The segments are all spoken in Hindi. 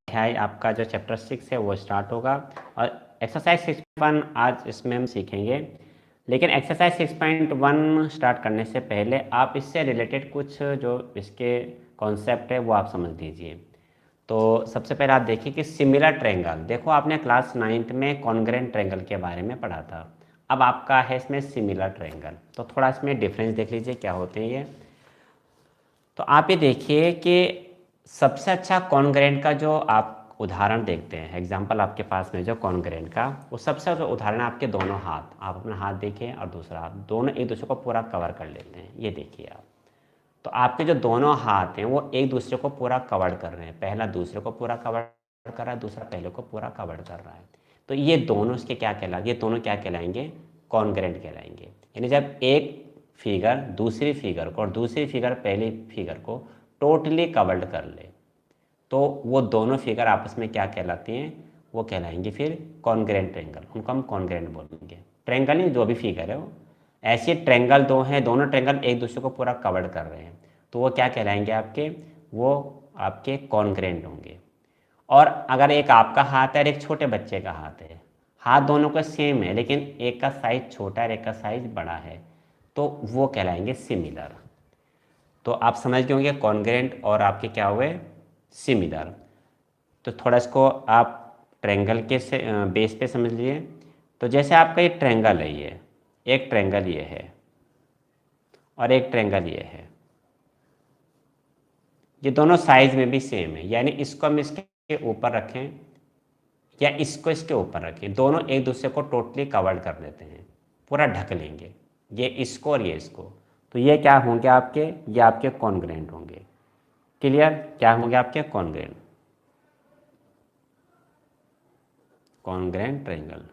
अध्याय आपका जो चैप्टर 6 है वो स्टार्ट होगा और एक्सरसाइज 6.1 आज इसमें हम सीखेंगे। लेकिन एक्सरसाइज 6.1 स्टार्ट करने से पहले आप इससे रिलेटेड कुछ जो इसके कॉन्सेप्ट है वो आप समझ लीजिए। तो सबसे पहले आप देखिए कि सिमिलर ट्रायंगल, देखो आपने क्लास 9th में कॉन्ग्रुएंट ट्रायंगल के बारे में पढ़ा था। अब आपका है इसमें सिमिलर ट्रायंगल, तो थोड़ा इसमें डिफरेंस देख लीजिए क्या होते हैं ये। तो आप ये देखिए कि सबसे अच्छा कॉन्ग्रुएंट का जो आप उदाहरण देखते हैं, एग्जाम्पल आपके पास में जो कॉन्ग्रुएंट का, वो सबसे अच्छा उदाहरण है आपके दोनों हाथ। आप अपना हाथ देखिए और दूसरा हाथ, दोनों एक दूसरे को पूरा कवर कर लेते हैं। ये देखिए आप, तो आपके जो दोनों हाथ हैं वो एक दूसरे को पूरा कवर कर रहे हैं। पहला दूसरे को पूरा कवर कर रहा है, दूसरा पहले को पूरा कवर कर रहा है। तो ये दोनों इसके क्या कहलाएंगे, ये दोनों क्या कहलाएंगे, कॉन्ग्रुएंट कहलाएंगे। यानी जब एक फिगर दूसरी फिगर को और दूसरी फिगर पहली फिगर को टोटली कवर्ड कर ले तो वो दोनों फिगर आपस में क्या कहलाती हैं, वो कहलाएंगी फिर कॉन्ग्रुएंट ट्रायंगल। उनको हम कॉन्ग्रुएंट बोलेंगे। ट्रायंगल ही जो भी फिगर है वो, ऐसे ट्रायंगल दो हैं, दोनों ट्रायंगल एक दूसरे को पूरा कवर कर रहे हैं, तो वो क्या कहलाएंगे आपके, वो आपके कॉन्ग्रुएंट होंगे। और अगर एक आपका हाथ है और एक छोटे बच्चे का हाथ है, हाथ दोनों का सेम है लेकिन एक का साइज छोटा है और एक का साइज बड़ा है, तो वो कहलाएंगे सिमिलर। तो आप समझ गए होंगे कॉन्ग्रुएंट और आपके क्या हुए, सिमिलर। तो थोड़ा इसको आप ट्रायंगल के से बेस पे समझ लिए। तो जैसे आपका ये ट्रायंगल है, ये एक ट्रायंगल ये है और एक ट्रायंगल ये है, ये दोनों साइज में भी सेम है। यानी इसको हम इसके ऊपर रखें या इसको इसके ऊपर रखें, दोनों एक दूसरे को टोटली कवर कर लेते हैं, पूरा ढक लेंगे, ये इसको और ये इसको। तो ये क्या होंगे आपके, ये आपके कॉन्ग्रुएंट होंगे। क्लियर, क्या होंगे आपके कॉन्ग्रुएंट, कॉन्ग्रुएंट ट्रायंगल।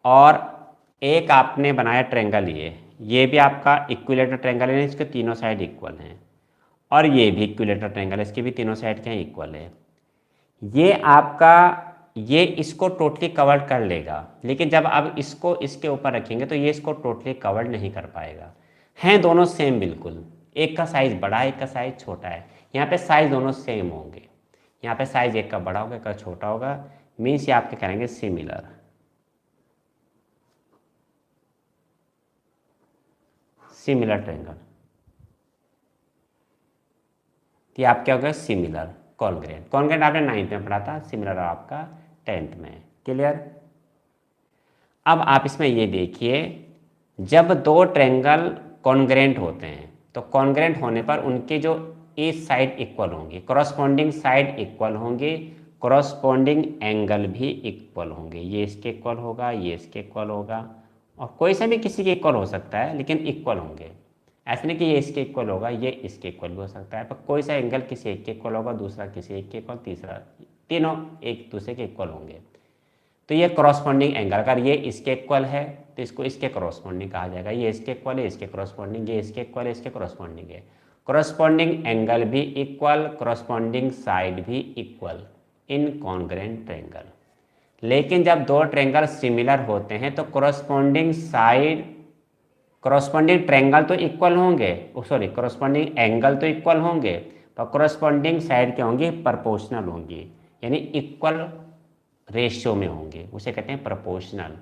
और एक आपने बनाया ट्रायंगल, ये भी आपका इक्विलेटर ट्रायंगल है, इसके तीनों साइड इक्वल हैं। और ये भी इक्विलेटर ट्रायंगल है, इसकी भी तीनों साइड क्या इक्वल है। ये आपका, ये इसको टोटली कवर कर लेगा, लेकिन जब आप इसको इसके ऊपर रखेंगे तो ये इसको टोटली कवर नहीं कर पाएगा। हैं दोनों सेम बिल्कुल, एक का साइज बड़ा है एक का साइज छोटा है। यहाँ पे साइज दोनों सेम होंगे, यहाँ पे साइज एक का बड़ा होगा एक का छोटा होगा, मीन्स ये आपके करेंगे सिमिलर, सिमिलर ट्रायंगल। ये आप क्या होगा, सिमिलर। कॉन्ग्रुएंट, कॉन्ग्रुएंट आपने 9th में पढ़ा था, सिमिलर आपका 10th में। क्लियर। अब आप इसमें ये देखिए, जब दो ट्रायंगल कॉन्ग्रुएंट होते हैं तो कॉन्ग्रुएंट होने पर उनके जो ईच साइड इक्वल होंगी, कॉरस्पॉन्डिंग साइड इक्वल होंगी, कॉरस्पॉन्डिंग एंगल भी इक्वल होंगे। ये इसके इक्वल होगा, ये इसके इक्वल होगा, और कोई सा भी किसी के इक्वल हो सकता है लेकिन इक्वल होंगे। ऐसा नहीं कि ये इसके इक्वल होगा ये इसके इक्वल भी हो सकता है, पर कोई सा एंगल किसी एक के इक्वल होगा, दूसरा किसी एक के इक्वल, तीसरा, तीनों एक दूसरे के इक्वल होंगे। तो ये कॉरस्पॉन्डिंग एंगल, अगर ये इसके इक्वल है तो इसको इसके कॉरस्पॉन्डिंग कहा जाएगा। ये इसके इक्वल है इसके कॉरस्पॉन्डिंग, ये इसके इक्वल है इसके कॉरस्पॉन्डिंग है। कॉरस्पॉन्डिंग एंगल भी इक्वल, कॉरस्पॉन्डिंग साइड भी इक्वल इन कॉन्ग्रुएंट ट्रायंगल। लेकिन जब दो ट्रायंगल सिमिलर होते हैं तो कॉरस्पॉन्डिंग साइड, कॉरस्पॉन्डिंग ट्रायंगल तो इक्वल होंगे, सॉरी कॉरस्पॉन्डिंग एंगल तो इक्वल होंगे, पर कॉरस्पॉन्डिंग साइड क्या होंगी, प्रोपोर्शनल होंगी, यानी इक्वल रेशियो में होंगे, उसे कहते हैं प्रोपोर्शनल।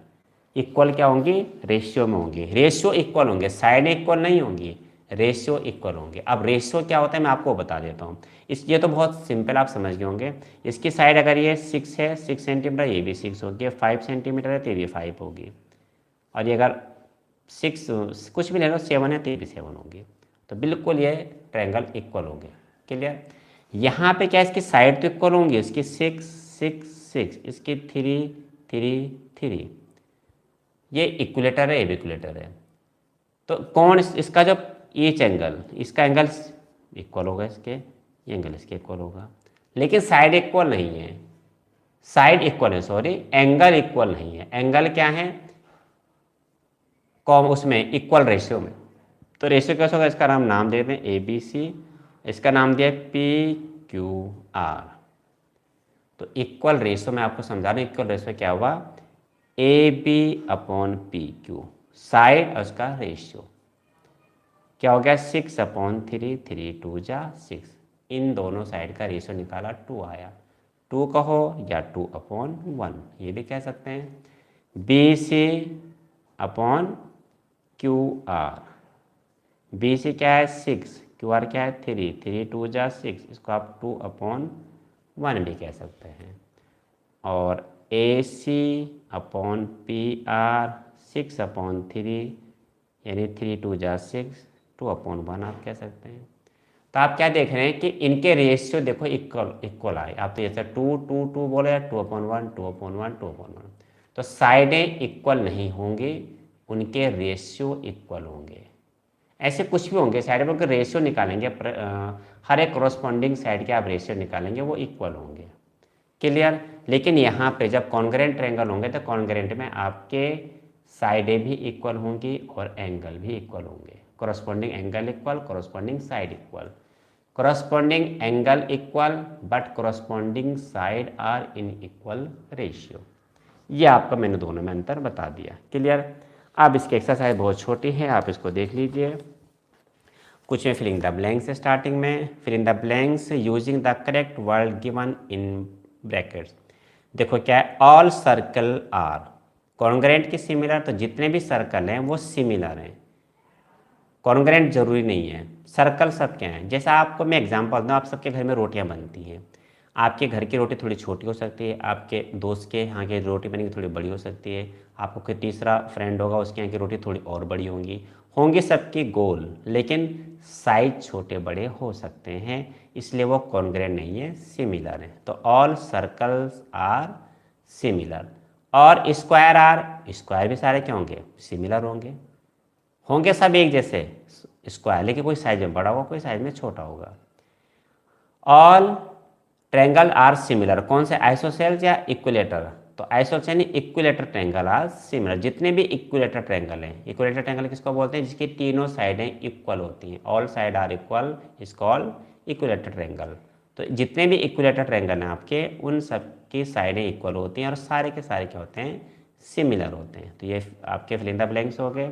इक्वल क्या होंगी, रेशियो में होंगी, रेशियो इक्वल होंगे, साइड इक्वल नहीं होंगी, रेशियो इक्वल होंगे। अब रेशियो क्या होता है मैं आपको बता देता हूँ। ये तो बहुत सिंपल, आप समझ गए होंगे। इसकी साइड अगर ये 6 है, 6 सेंटीमीटर, ये भी 6 होगी, 5 सेंटीमीटर है तो ये भी 5 होगी, और ये अगर 6 कुछ भी ले लो 7 है तो ये भी 7 होगी। तो बिल्कुल ये ट्रायंगल इक्वल हो गए। क्लियर। यहाँ पे क्या इसकी साइड तो इक्वल होंगी, इसकी 6 6 6, इसकी 3 3 3, ये इक्विलेटर है ये भी इक्विलेटर है। तो कौन इसका जो ईच एंगल, इसका एंगल इक्वल होगा इसके, ये एंगल इसके इक्वल होगा, लेकिन साइड इक्वल नहीं है, साइड इक्वल है, सॉरी एंगल इक्वल नहीं है। एंगल क्या है, कॉम उसमें इक्वल रेशियो में। तो रेशियो कैसे होगा, इसका नाम दे दें ABC, इसका नाम दिया PQR। तो इक्वल रेशियो में आपको समझा रहा हूँ, इक्वल रेशियो क्या हुआ, AB/PQ, साइड और उसका रेशियो। क्या हो गया 6/3, 3 2 जा 6, इन दोनों साइड का रेशियो निकाला 2 आया, 2 कहो या 2/1 ये भी कह सकते हैं। BC/QR, BC क्या है 6, QR क्या है 3, 3 2 जा 6, इसको आप 2/1 भी कह सकते हैं। और AC/PR 6/3 यानी 3 2 जा 6, 2/1 आप कह सकते हैं। तो आप क्या देख रहे हैं कि इनके रेशियो देखो इक्वल आए। आप तो जैसे 2 2 2 बोले 2/1 2/1 2/1, तो साइडें इक्वल नहीं होंगी, उनके रेशियो इक्वल होंगे। ऐसे कुछ भी होंगे साइड पर रेशियो निकालेंगे, हर एक कॉरस्पॉन्डिंग साइड के आप रेशियो निकालेंगे वो इक्वल होंगे। क्लियर। लेकिन यहाँ पे जब कॉन्ग्रेंट ट्रायंगल होंगे तो कॉन्ग्रेंट में आपके साइडें भी इक्वल होंगी और एंगल भी इक्वल होंगे। Corresponding angle equal, corresponding side equal, corresponding angle equal but corresponding side are in equal ratio. ये आपका मैंने दोनों में अंतर बता दिया। क्लियर। अब इसकी एक्सरसाइज बहुत छोटी है, आप इसको देख लीजिए। कुछ में फिलिंग द ब्लैंक्स स्टार्टिंग में, filling the blanks using the correct word given in brackets. देखो क्या है, ऑल सर्कल आर कॉन्ग्रेंट की सिमिलर, तो जितने भी सर्कल हैं वो सिमिलर हैं, कॉन्ग्रेंट जरूरी नहीं है। सर्कल सब क्या हैं, जैसा आपको मैं एग्जांपल दूँ, आप सबके घर में रोटियां बनती हैं, आपके घर की रोटी थोड़ी छोटी हो सकती है, आपके दोस्त के यहाँ की रोटी बनेगी थोड़ी बड़ी हो सकती है, आपको कोई तीसरा फ्रेंड होगा उसके यहाँ की रोटी थोड़ी और बड़ी होंगी सबकी गोल, लेकिन साइज छोटे बड़े हो सकते हैं, इसलिए वो कॉन्ग्रेंट नहीं है, सिमिलर है। तो ऑल सर्कल्स आर सिमिलर। और स्क्वायर भी सारे क्या होंगे, सिमिलर होंगे सब एक जैसे स्क्वायर, लेकिन कोई साइज में बड़ा होगा कोई साइज में छोटा होगा। ऑल ट्रायंगल आर सिमिलर, कौन से, आइसोसेल्स या इक्विलेटर, तो आइसोसेल्स यानी इक्विलेटर ट्रायंगल आर सिमिलर। जितने भी इक्विलेटर ट्रायंगल हैं, इक्विलेटर ट्रायंगल किसको बोलते हैं, जिसकी तीनों साइडें इक्वल होती हैं, all side are equal is called equilateral triangle. तो जितने भी इक्विलेटर ट्रायंगल हैं आपके, उन सब की साइडें इक्वल होती हैं और सारे के सारे क्या होते हैं, सिमिलर होते हैं। तो ये आपके फिल इन द ब्लैंक्स हो गए।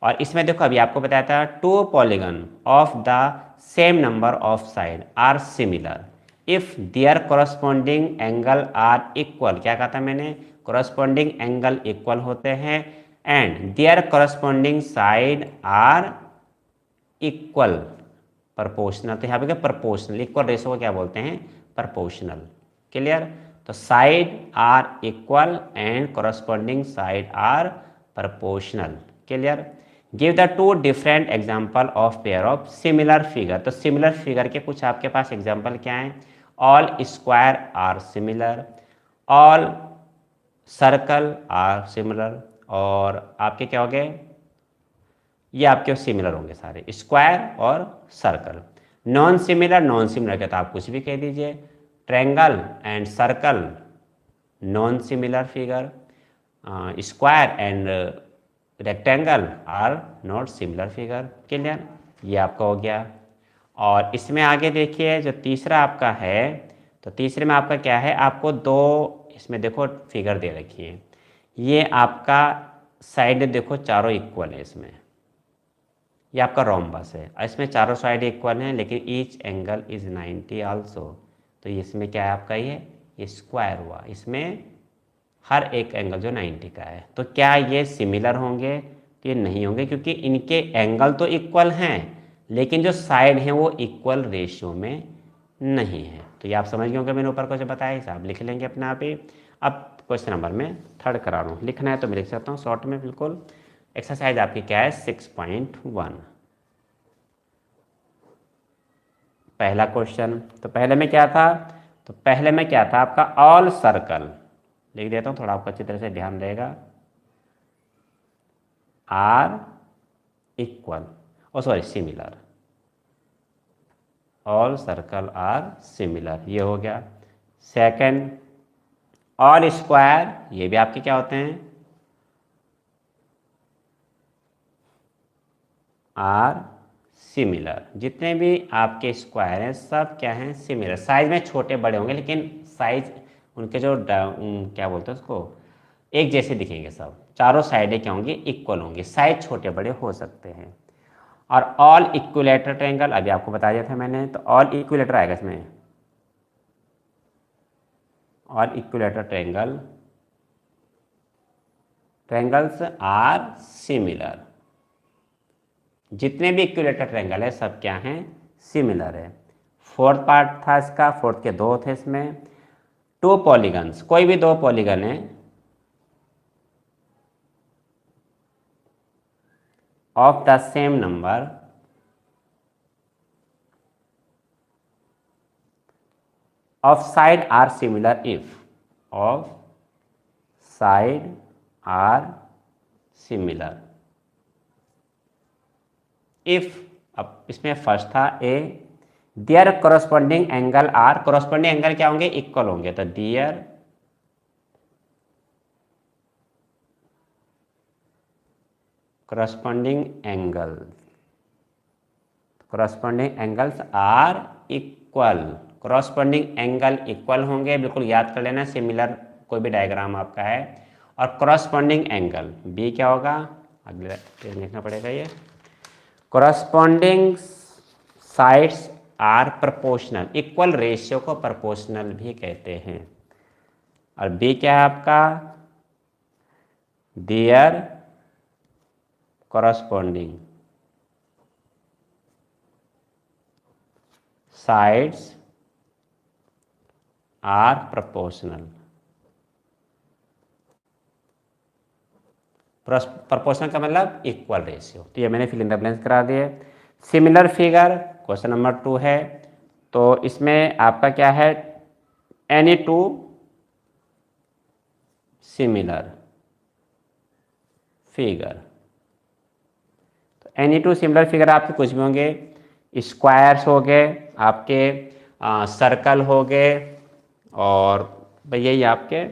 और इसमें देखो अभी आपको बताया था, two polygon of the same number of side are similar if their corresponding angle are equal. क्या कहा था मैंने, कॉरस्पॉन्डिंग एंगल इक्वल होते हैं and their corresponding side are equal proportional. तो यहाँ पे क्या, प्रपोर्शनल, इक्वल रेशो को क्या बोलते हैं, प्रपोर्शनल। क्लियर। तो side are equal and corresponding side are proportional. Clear. Give the two different example of pair of similar figure. तो सिमिलर फिगर के कुछ आपके पास एग्जाम्पल क्या हैं, all square are similar, all circle are similar, और आपके क्या हो गए, ये आपके सिमिलर होंगे सारे, स्क्वायर और सर्कल। नॉन सिमिलर के तो आप कुछ भी कह दीजिए, triangle and circle non similar figure, square and rectangle are not similar figure. Clear, ये आपका हो गया। और इसमें आगे देखिए जो तीसरा आपका है, तो तीसरे में आपका क्या है, आपको दो इसमें देखो फिगर दे रखी है, ये आपका साइड देखो चारों इक्वल है, इसमें ये आपका रोम्बस है, इसमें चारों साइड इक्वल हैं, लेकिन ईच एंगल इज 90 आल्सो। तो इसमें क्या है आपका, ये स्क्वायर हुआ, इसमें हर एक एंगल जो 90 का है। तो क्या ये सिमिलर होंगे, तो ये नहीं होंगे, क्योंकि इनके एंगल तो इक्वल हैं लेकिन जो साइड हैं वो इक्वल रेशियो में नहीं है। तो ये आप समझ गए होंगे, मैंने ऊपर कुछ बताया, हिसाब लिख लेंगे अपने आप ही। अब क्वेश्चन नंबर में थर्ड करा रहा हूँ, लिखना है तो मैं लिख सकता हूँ शॉर्ट में बिल्कुल। एक्सरसाइज आपकी क्या है 6.1, पहला क्वेश्चन। तो पहले में क्या था, आपका ऑल सर्कल, लिख देता हूँ थोड़ा आपको अच्छी तरह से ध्यान रहेगा, are equal, similar, all circle are similar, ये हो गया। सेकंड, ऑल स्क्वायर, ये भी आपके क्या होते हैं, आर सिमिलर। जितने भी आपके स्क्वायर हैं सब क्या हैं, सिमिलर। साइज में छोटे बड़े होंगे लेकिन साइज उनके जो क्या बोलते हैं उसको, एक जैसे दिखेंगे सब, चारों साइडें क्या होंगी, इक्वल होंगी, साइज छोटे बड़े हो सकते हैं। और ऑल इक्विलेटर ट्रायंगल अभी आपको बता दिया था मैंने, तो ऑल इक्विलेटर आएगा इसमें, all equilateral triangles are similar. जितने भी इक्विलेटर ट्रायंगल है सब क्या हैं, सिमिलर है। फोर्थ पार्ट था इसका, फोर्थ के दो थे इसमें। टू पॉलीगन्स, कोई भी दो पॉलीगन है of the same number of side are similar if, of side are similar if, अब इसमें फर्स्ट था a, there corresponding angle are, corresponding angle क्या होंगे, इक्वल होंगे, तो there corresponding angles are equal, corresponding angle equal होंगे, बिल्कुल याद कर लेना, सिमिलर कोई भी डायग्राम आपका है। और करस्पॉन्डिंग एंगल बी क्या होगा, अगले पेज लिखना पड़ेगा ये, corresponding sides are proportional, equal ratio को प्रोपोर्शनल भी कहते हैं। और बी क्या है आपका, there corresponding sides are proportional, proportional का मतलब इक्वल रेशियो। तो ये मैंने फिल इन द ब्लैंक्स करा दिए। सिमिलर फिगर क्वेश्चन नंबर 2 है, तो इसमें आपका क्या है, any two similar figure, any two similar figure आपके कुछ भी होंगे, स्क्वायर्स हो गए आपके, सर्कल हो गए, और भैया ये आपके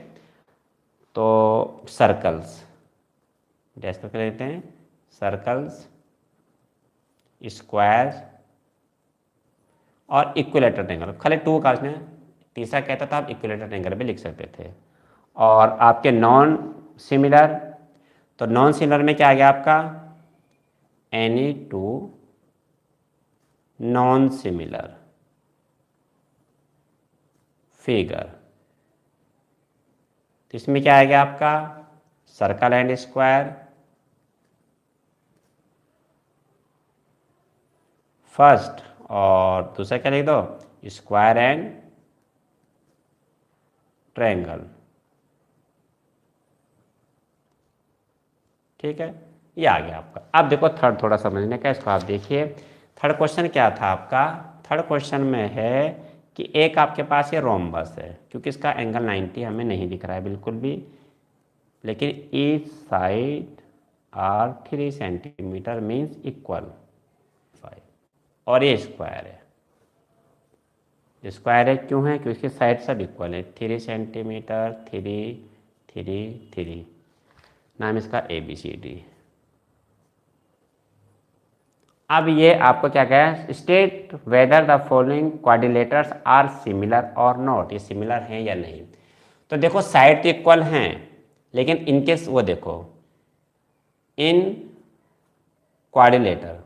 तो सर्कल्स, डैश करके लेते हैं, सर्कल्स, स्क्वायर्स और इक्विलेटर ट्रायंगल। खाली टू का उसने तीसरा कहता था, आप इक्विलेटर ट्रायंगल भी लिख सकते थे। और आपके नॉन सिमिलर, तो नॉन सिमिलर में क्या आ गया आपका, any two non similar figure. तो इसमें क्या आएगा आपका, सर्कल एंड स्क्वायर फर्स्ट, और दूसरा क्या लिख दो, स्क्वायर एंड ट्रायंगल। ठीक है, ये आ गया आपका। अब देखो थर्ड थोड़ा समझने का, इसको आप देखिए। थर्ड क्वेश्चन क्या था आपका, थर्ड क्वेश्चन में है कि एक आपके पास ये रोम्बस है, क्योंकि इसका एंगल 90 हमें नहीं दिख रहा है बिल्कुल भी, लेकिन each side are 3 centimetre means equal 5, और ये स्क्वायर है। स्क्वायर है क्यों है, क्योंकि इसकी साइड सब इक्वल है, 3 सेंटीमीटर 3 3 3, नाम इसका ABCD। अब ये आपको क्या कहा, state whether the following quadrilaterals are similar और नॉट, ये सिमिलर हैं या नहीं। तो देखो साइड तो इक्वल हैं, लेकिन इनके वो देखो, इन क्वाड्रिलेटर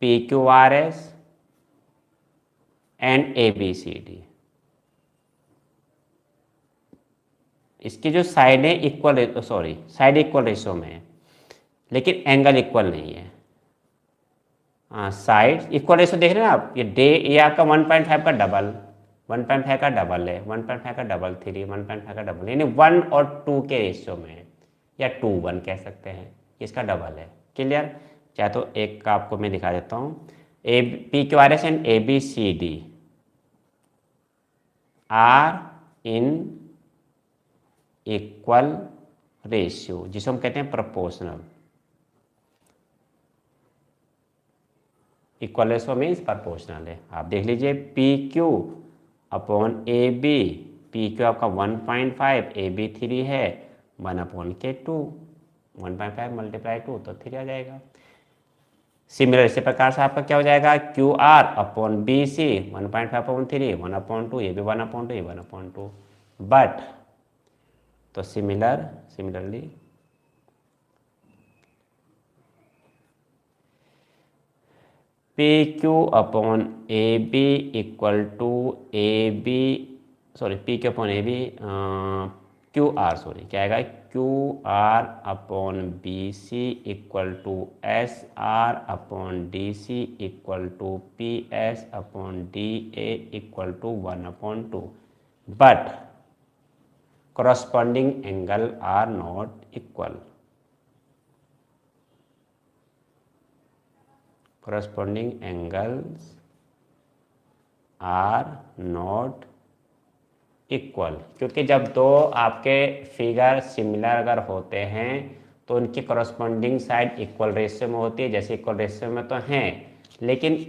PQRS एंड ABCD, इसकी जो साइड है equal, sorry side equal ratio में है, लेकिन एंगल इक्वल नहीं है। हाँ, साइड इक्वल रेशो देख रहे हैं आप, ये आपका 1.5 का डबल, 1.5 का डबल है, 1.5 का डबल 3, 1.5 का डबल, यानी 1 और 2 के रेशियो में है, या 2:1 कह सकते हैं, इसका डबल है। क्लियर, चाहे तो एक का आपको मैं दिखा देता हूँ, PQRS and ABCD are in equal ratio, जिसे हम कहते हैं proportional. Equal ratio means proportional है। आप देख लीजिए PQ अपॉन AB, PQ आपका 1.5, AB 3 है, 1/K2, 1.5 मल्टीप्लाई 2 तो 3 आ जाएगा। सिमिलर इसी प्रकार से आपका क्या हो जाएगा, QR अपॉन BC 1.5/3, 1/2, ये भी 1/2, ये 1/2, बट तो similarly P Q upon A B equal to A B, sorry P Q upon A B Q R, sorry क्या आएगा, Q R upon B C equal to S R upon D C equal to P S upon D A equal to 1/2, but corresponding angle are not equal. Corresponding angles are not equal, क्योंकि जब दो आपके फिगर सिमिलर अगर होते हैं तो उनकी corresponding साइड इक्वल रेशियो में होती है, जैसे इक्वल रेशियो में तो हैं लेकिन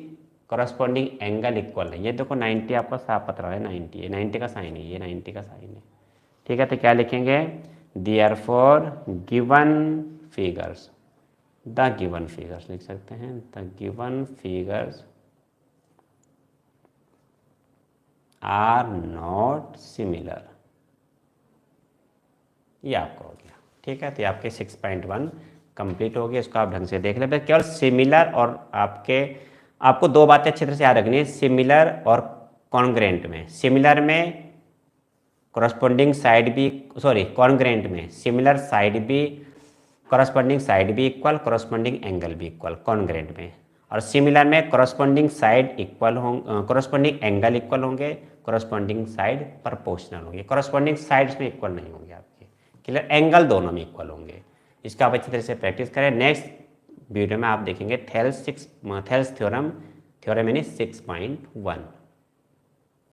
corresponding एंगल इक्वल है। ये देखो 90 आपका साफ पता रहा है, 90 है, 90 का साइन है, ये 90 का साइन है, ठीक है। तो क्या लिखेंगे, therefore given figures, the given figures लिख सकते हैं, the given figures are not similar. ये आपका हो गया, ठीक है। तो ये आपके 6.1 कंप्लीट हो गया, इसको आप ढंग से देख ले। बस केवल सिमिलर और आपको दो बातें अच्छी तरह से याद रखनी है, सिमिलर और कॉन्ग्रेंट में। सिमिलर में कॉरस्पॉन्डिंग साइड भी, सॉरी कॉन्ग्रेंट में सिमिलर साइड भी, कॉरस्पॉन्डिंग साइड भी इक्वल, कॉरस्पॉन्डिंग एंगल भी इक्वल कॉन्ग्रेंट में। और सिमिलर में कॉरस्पॉन्डिंग साइड इक्वल होंगे, कॉरस्पॉन्डिंग एंगल इक्वल होंगे, कॉरस्पॉन्डिंग साइड प्रोपोर्शनल होंगे। कॉरस्पॉन्डिंग साइड्स में इक्वल नहीं होंगे आपके, क्लियर, एंगल दोनों में इक्वल होंगे। इसका आप अच्छी तरह से प्रैक्टिस करें। नेक्स्ट वीडियो में आप देखेंगे थेल्स थ्योरम यानी 6.1।